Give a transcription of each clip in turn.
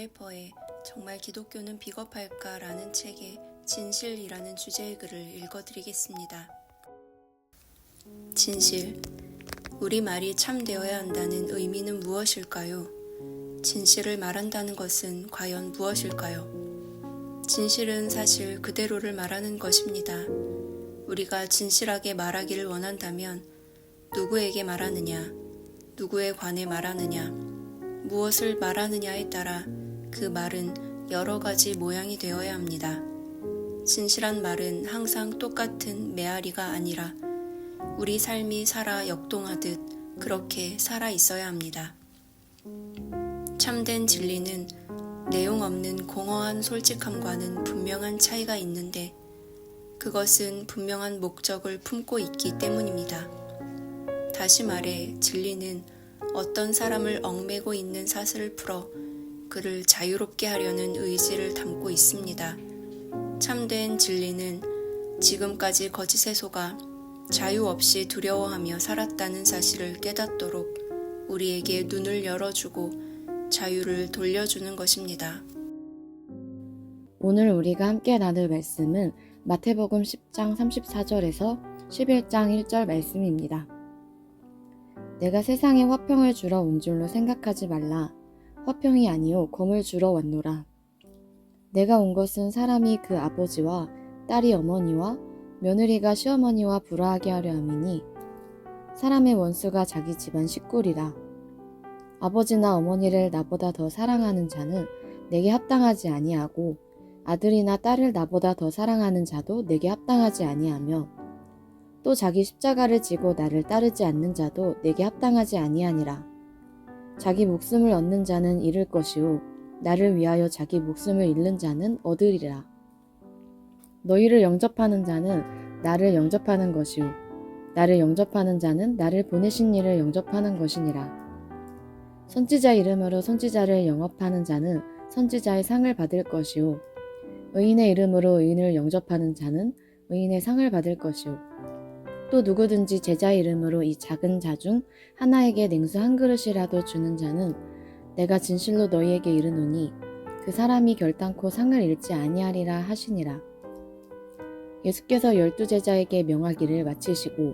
할퍼의 정말 기독교는 비겁할까? 라는 책의 진실이라는 주제의 글을 읽어드리겠습니다. 진실. 우리 말이 참되어야 한다는 의미는 무엇일까요? 진실을 말한다는 것은 과연 무엇일까요? 진실은 사실 그대로를 말하는 것입니다. 우리가 진실하게 말하기를 원한다면 누구에게 말하느냐, 누구에 관해 말하느냐, 무엇을 말하느냐에 따라 그 말은 여러 가지 모양이 되어야 합니다. 진실한 말은 항상 똑같은 메아리가 아니라 우리 삶이 살아 역동하듯 그렇게 살아 있어야 합니다. 참된 진리는 내용 없는 공허한 솔직함과는 분명한 차이가 있는데 그것은 분명한 목적을 품고 있기 때문입니다. 다시 말해 진리는 어떤 사람을 얽매고 있는 사슬을 풀어 그를 자유롭게 하려는 의지를 담고 있습니다. 참된 진리는 지금까지 거짓에 속아 자유 없이 두려워하며 살았다는 사실을 깨닫도록 우리에게 눈을 열어주고 자유를 돌려주는 것입니다. 오늘 우리가 함께 나눌 말씀은 마태복음 10장 34절에서 11장 1절 말씀입니다. 내가 세상에 화평을 주러 온 줄로 생각하지 말라. 화평이 아니요 검을 주러 왔노라. 내가 온 것은 사람이 그 아버지와 딸이 어머니와 며느리가 시어머니와 불화하게 하려 함이니 사람의 원수가 자기 집안 식구리라. 아버지나 어머니를 나보다 더 사랑하는 자는 내게 합당하지 아니하고 아들이나 딸을 나보다 더 사랑하는 자도 내게 합당하지 아니하며 또 자기 십자가를 지고 나를 따르지 않는 자도 내게 합당하지 아니하니라. 자기 목숨을 얻는 자는 잃을 것이요 나를 위하여 자기 목숨을 잃는 자는 얻으리라. 너희를 영접하는 자는 나를 영접하는 것이요 나를 영접하는 자는 나를 보내신 이를 영접하는 것이니라. 선지자 이름으로 선지자를 영업하는 자는 선지자의 상을 받을 것이요 의인의 이름으로 의인을 영접하는 자는 의인의 상을 받을 것이요 또 누구든지 제자 이름으로 이 작은 자 중 하나에게 냉수 한 그릇이라도 주는 자는 내가 진실로 너희에게 이르노니 그 사람이 결단코 상을 잃지 아니하리라 하시니라. 예수께서 12제자에게 명하기를 마치시고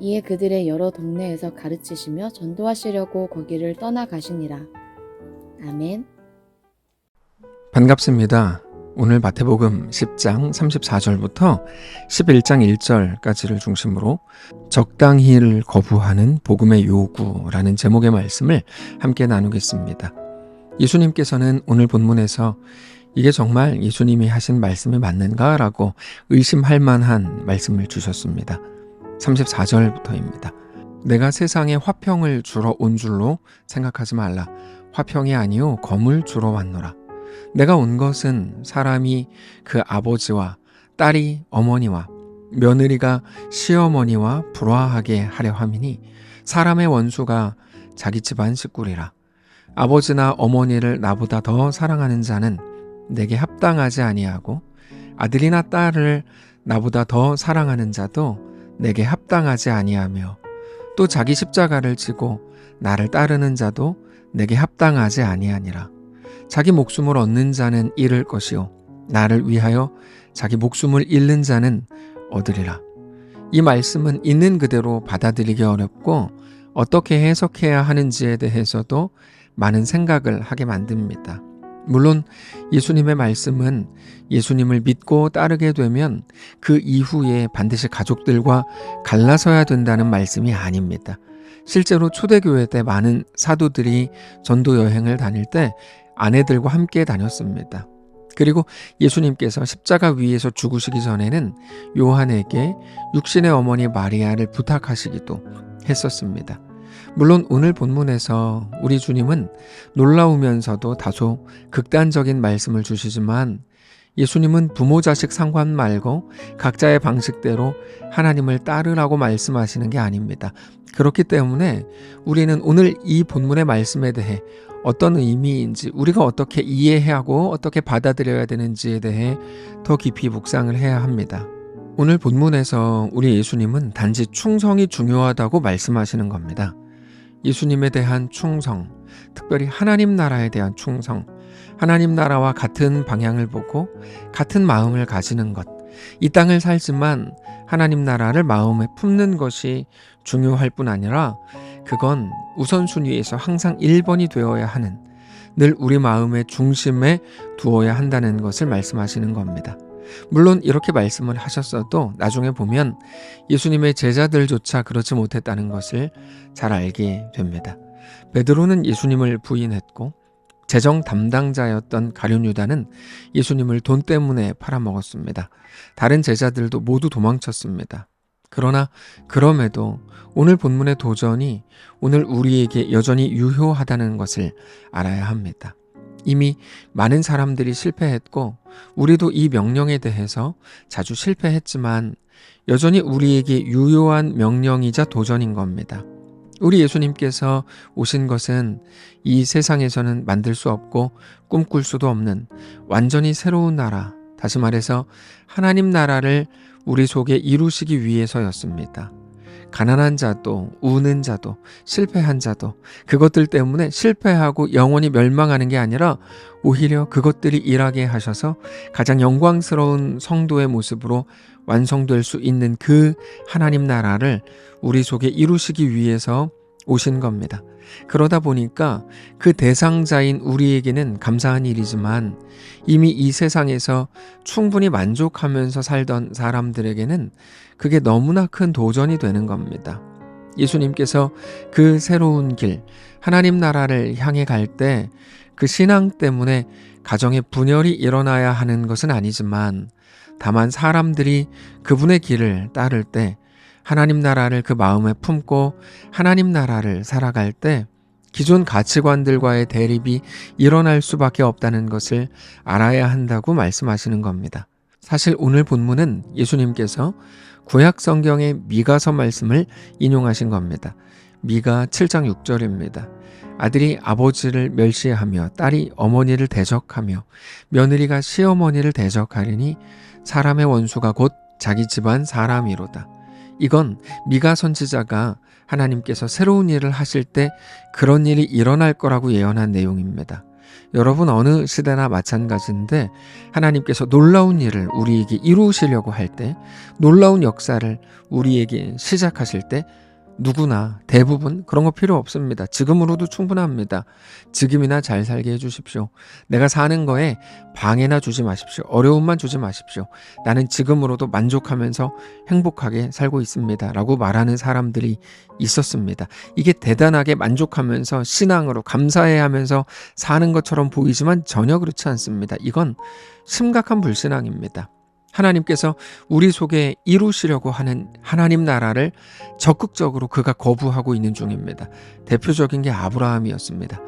이에 그들의 여러 동네에서 가르치시며 전도하시려고 거기를 떠나가시니라. 아멘. 반갑습니다. 오늘 마태복음 10장 34절부터 11장 1절까지를 중심으로 적당히를 거부하는 복음의 요구라는 제목의 말씀을 함께 나누겠습니다. 예수님께서는 오늘 본문에서 이게 정말 예수님이 하신 말씀이 맞는가라고 의심할 만한 말씀을 주셨습니다. 34절부터입니다. 내가 세상에 화평을 주러 온 줄로 생각하지 말라. 화평이 아니요 검을 주러 왔노라. 내가 온 것은 사람이 그 아버지와 딸이 어머니와 며느리가 시어머니와 불화하게 하려 함이니 사람의 원수가 자기 집안 식구리라. 아버지나 어머니를 나보다 더 사랑하는 자는 내게 합당하지 아니하고 아들이나 딸을 나보다 더 사랑하는 자도 내게 합당하지 아니하며 또 자기 십자가를 지고 나를 따르는 자도 내게 합당하지 아니하니라. 자기 목숨을 얻는 자는 잃을 것이요 나를 위하여 자기 목숨을 잃는 자는 얻으리라. 이 말씀은 있는 그대로 받아들이기 어렵고 어떻게 해석해야 하는지에 대해서도 많은 생각을 하게 만듭니다. 물론 예수님의 말씀은 예수님을 믿고 따르게 되면 그 이후에 반드시 가족들과 갈라서야 된다는 말씀이 아닙니다. 실제로 초대교회 때 많은 사도들이 전도 여행을 다닐 때 아내들과 함께 다녔습니다. 그리고 예수님께서 십자가 위에서 죽으시기 전에는 요한에게 육신의 어머니 마리아를 부탁하시기도 했었습니다. 물론 오늘 본문에서 우리 주님은 놀라우면서도 다소 극단적인 말씀을 주시지만 예수님은 부모 자식 상관 말고 각자의 방식대로 하나님을 따르라고 말씀하시는 게 아닙니다. 그렇기 때문에 우리는 오늘 이 본문의 말씀에 대해 어떤 의미인지 우리가 어떻게 이해하고 어떻게 받아들여야 되는지에 대해 더 깊이 묵상을 해야 합니다. 오늘 본문에서 우리 예수님은 단지 충성이 중요하다고 말씀하시는 겁니다. 예수님에 대한 충성, 특별히 하나님 나라에 대한 충성, 하나님 나라와 같은 방향을 보고 같은 마음을 가지는 것, 이 땅을 살지만 하나님 나라를 마음에 품는 것이 중요할 뿐 아니라 그건 우선순위에서 항상 1번이 되어야 하는, 늘 우리 마음의 중심에 두어야 한다는 것을 말씀하시는 겁니다. 물론 이렇게 말씀을 하셨어도 나중에 보면 예수님의 제자들조차 그렇지 못했다는 것을 잘 알게 됩니다. 베드로는 예수님을 부인했고 재정 담당자였던 가룟 유다는 예수님을 돈 때문에 팔아먹었습니다. 다른 제자들도 모두 도망쳤습니다. 그러나 그럼에도 오늘 본문의 도전이 오늘 우리에게 여전히 유효하다는 것을 알아야 합니다. 이미 많은 사람들이 실패했고 우리도 이 명령에 대해서 자주 실패했지만 여전히 우리에게 유효한 명령이자 도전인 겁니다. 우리 예수님께서 오신 것은 이 세상에서는 만들 수 없고 꿈꿀 수도 없는 완전히 새로운 나라, 다시 말해서 하나님 나라를 우리 속에 이루시기 위해서였습니다. 가난한 자도, 우는 자도, 실패한 자도 그것들 때문에 실패하고 영원히 멸망하는 게 아니라 오히려 그것들이 일하게 하셔서 가장 영광스러운 성도의 모습으로 완성될 수 있는 그 하나님 나라를 우리 속에 이루시기 위해서 오신 겁니다. 그러다 보니까 그 대상자인 우리에게는 감사한 일이지만 이미 이 세상에서 충분히 만족하면서 살던 사람들에게는 그게 너무나 큰 도전이 되는 겁니다. 예수님께서 그 새로운 길, 하나님 나라를 향해 갈 때 그 신앙 때문에 가정에 분열이 일어나야 하는 것은 아니지만 다만 사람들이 그분의 길을 따를 때 하나님 나라를 그 마음에 품고 하나님 나라를 살아갈 때 기존 가치관들과의 대립이 일어날 수밖에 없다는 것을 알아야 한다고 말씀하시는 겁니다. 사실 오늘 본문은 예수님께서 구약 성경의 미가서 말씀을 인용하신 겁니다. 미가 7장 6절입니다. 아들이 아버지를 멸시하며 딸이 어머니를 대적하며 며느리가 시어머니를 대적하리니 사람의 원수가 곧 자기 집안 사람이로다. 이건 미가 선지자가 하나님께서 새로운 일을 하실 때 그런 일이 일어날 거라고 예언한 내용입니다. 여러분 어느 시대나 마찬가지인데 하나님께서 놀라운 일을 우리에게 이루시려고 할 때, 놀라운 역사를 우리에게 시작하실 때 누구나 대부분 그런 거 필요 없습니다. 지금으로도 충분합니다. 지금이나 잘 살게 해주십시오. 내가 사는 거에 방해나 주지 마십시오. 어려움만 주지 마십시오. 나는 지금으로도 만족하면서 행복하게 살고 있습니다. 라고 말하는 사람들이 있었습니다. 이게 대단하게 만족하면서 신앙으로 감사해하면서 사는 것처럼 보이지만 전혀 그렇지 않습니다. 이건 심각한 불신앙입니다. 하나님께서 우리 속에 이루시려고 하는 하나님 나라를 적극적으로 그가 거부하고 있는 중입니다. 대표적인 게 아브라함이었습니다.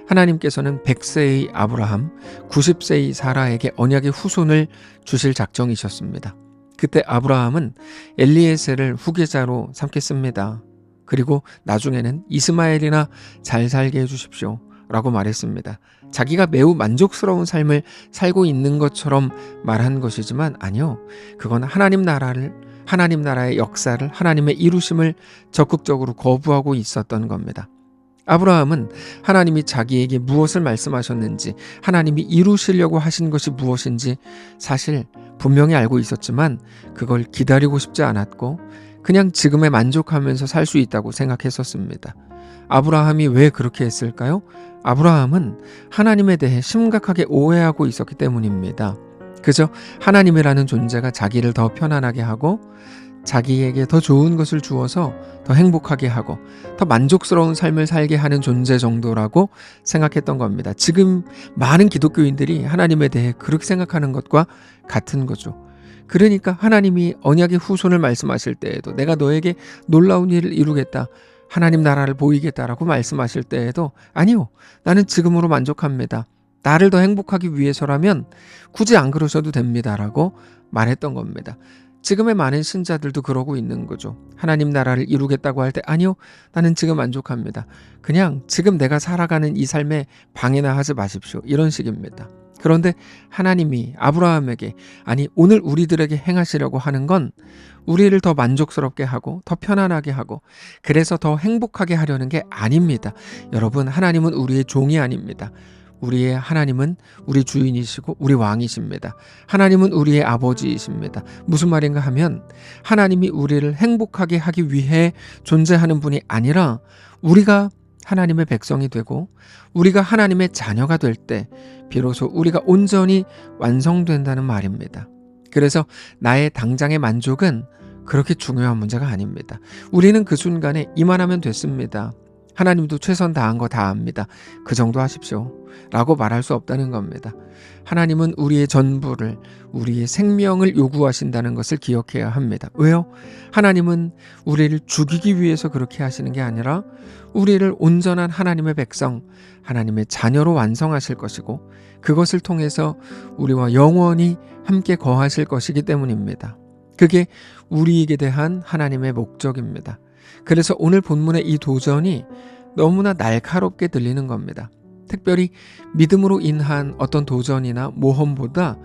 하나님께서는 100세의 아브라함, 90세의 사라에게 언약의 후손을 주실 작정이셨습니다. 그때 아브라함은 엘리에셀을 후계자로 삼겠습니다. 그리고 나중에는 이스마엘이나 잘 살게 해주십시오. 라고 말했습니다. 자기가 매우 만족스러운 삶을 살고 있는 것처럼 말한 것이지만 아니요. 그건 하나님 나라의 역사를, 하나님의 이루심을 적극적으로 거부하고 있었던 겁니다. 아브라함은 하나님이 자기에게 무엇을 말씀하셨는지, 하나님이 이루시려고 하신 것이 무엇인지 사실 분명히 알고 있었지만 그걸 기다리고 싶지 않았고 그냥 지금에 만족하면서 살 수 있다고 생각했었습니다. 아브라함이 왜 그렇게 했을까요? 아브라함은 하나님에 대해 심각하게 오해하고 있었기 때문입니다. 그저 하나님이라는 존재가 자기를 더 편안하게 하고 자기에게 더 좋은 것을 주어서 더 행복하게 하고 더 만족스러운 삶을 살게 하는 존재 정도라고 생각했던 겁니다. 지금 많은 기독교인들이 하나님에 대해 그렇게 생각하는 것과 같은 거죠. 그러니까 하나님이 언약의 후손을 말씀하실 때에도 내가 너에게 놀라운 일을 이루겠다, 하나님 나라를 보이겠다라고 말씀하실 때에도 아니요, 나는 지금으로 만족합니다. 나를 더 행복하기 위해서라면 굳이 안 그러셔도 됩니다라고 말했던 겁니다. 지금의 많은 신자들도 그러고 있는 거죠. 하나님 나라를 이루겠다고 할 때 아니요, 나는 지금 만족합니다. 그냥 지금 내가 살아가는 이 삶에 방해나 하지 마십시오. 이런 식입니다. 그런데 하나님이 아브라함에게, 아니 오늘 우리들에게 행하시려고 하는 건 우리를 더 만족스럽게 하고 더 편안하게 하고 그래서 더 행복하게 하려는 게 아닙니다. 여러분, 하나님은 우리의 종이 아닙니다. 우리의 하나님은 우리 주인이시고 우리 왕이십니다. 하나님은 우리의 아버지이십니다. 무슨 말인가 하면 하나님이 우리를 행복하게 하기 위해 존재하는 분이 아니라 우리가 하나님의 백성이 되고 우리가 하나님의 자녀가 될 때 비로소 우리가 온전히 완성된다는 말입니다. 그래서 나의 당장의 만족은 그렇게 중요한 문제가 아닙니다. 우리는 그 순간에 이만하면 됐습니다. 하나님도 최선 다한 거 다 압니다. 그 정도 하십시오. 라고 말할 수 없다는 겁니다. 하나님은 우리의 전부를, 우리의 생명을 요구하신다는 것을 기억해야 합니다. 왜요? 하나님은 우리를 죽이기 위해서 그렇게 하시는 게 아니라 우리를 온전한 하나님의 백성, 하나님의 자녀로 완성하실 것이고 그것을 통해서 우리와 영원히 함께 거하실 것이기 때문입니다. 그게 우리에게 대한 하나님의 목적입니다. 그래서 오늘 본문의 이 도전이 너무나 날카롭게 들리는 겁니다. 특별히 믿음으로 인한 어떤 도전이나 모험보다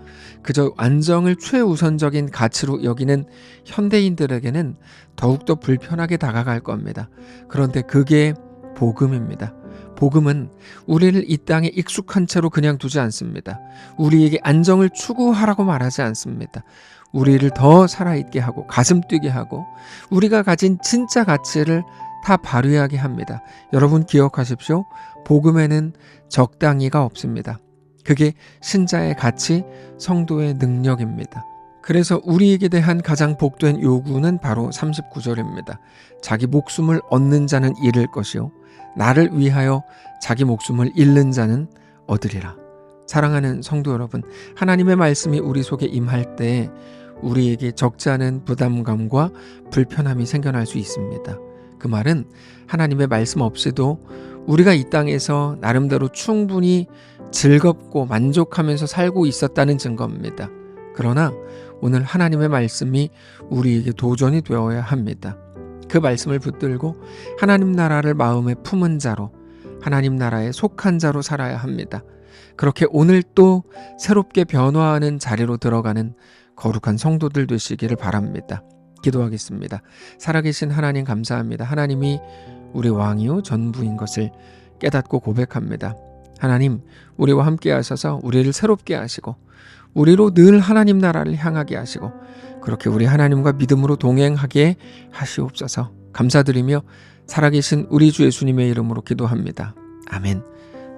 그저 안정을 최우선적인 가치로 여기는 현대인들에게는 더욱더 불편하게 다가갈 겁니다. 그런데 그게 복음입니다. 복음은 우리를 이 땅에 익숙한 채로 그냥 두지 않습니다. 우리에게 안정을 추구하라고 말하지 않습니다. 우리를 더 살아있게 하고 가슴 뛰게 하고 우리가 가진 진짜 가치를 다 발휘하게 합니다. 여러분 기억하십시오. 복음에는 적당히가 없습니다. 그게 신자의 가치, 성도의 능력입니다. 그래서 우리에게 대한 가장 복된 요구는 바로 39절입니다. 자기 목숨을 얻는 자는 잃을 것이요 나를 위하여 자기 목숨을 잃는 자는 얻으리라. 사랑하는 성도 여러분, 하나님의 말씀이 우리 속에 임할 때 우리에게 적지 않은 부담감과 불편함이 생겨날 수 있습니다. 그 말은 하나님의 말씀 없이도 우리가 이 땅에서 나름대로 충분히 즐겁고 만족하면서 살고 있었다는 증거입니다. 그러나 오늘 하나님의 말씀이 우리에게 도전이 되어야 합니다. 그 말씀을 붙들고 하나님 나라를 마음에 품은 자로, 하나님 나라에 속한 자로 살아야 합니다. 그렇게 오늘 또 새롭게 변화하는 자리로 들어가는 거룩한 성도들 되시기를 바랍니다. 기도하겠습니다. 살아계신 하나님 감사합니다. 하나님이 우리 왕이요 전부인 것을 깨닫고 고백합니다. 하나님, 우리와 함께 하셔서 우리를 새롭게 하시고 우리로 늘 하나님 나라를 향하게 하시고 그렇게 우리 하나님과 믿음으로 동행하게 하시옵소서. 감사드리며 살아계신 우리 주 예수님의 이름으로 기도합니다. 아멘.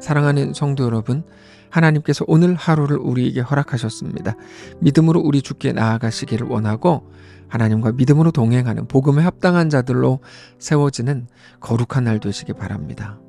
사랑하는 성도 여러분, 하나님께서 오늘 하루를 우리에게 허락하셨습니다. 믿음으로 우리 주께 나아가시기를 원하고 하나님과 믿음으로 동행하는 복음에 합당한 자들로 세워지는 거룩한 날 되시기 바랍니다.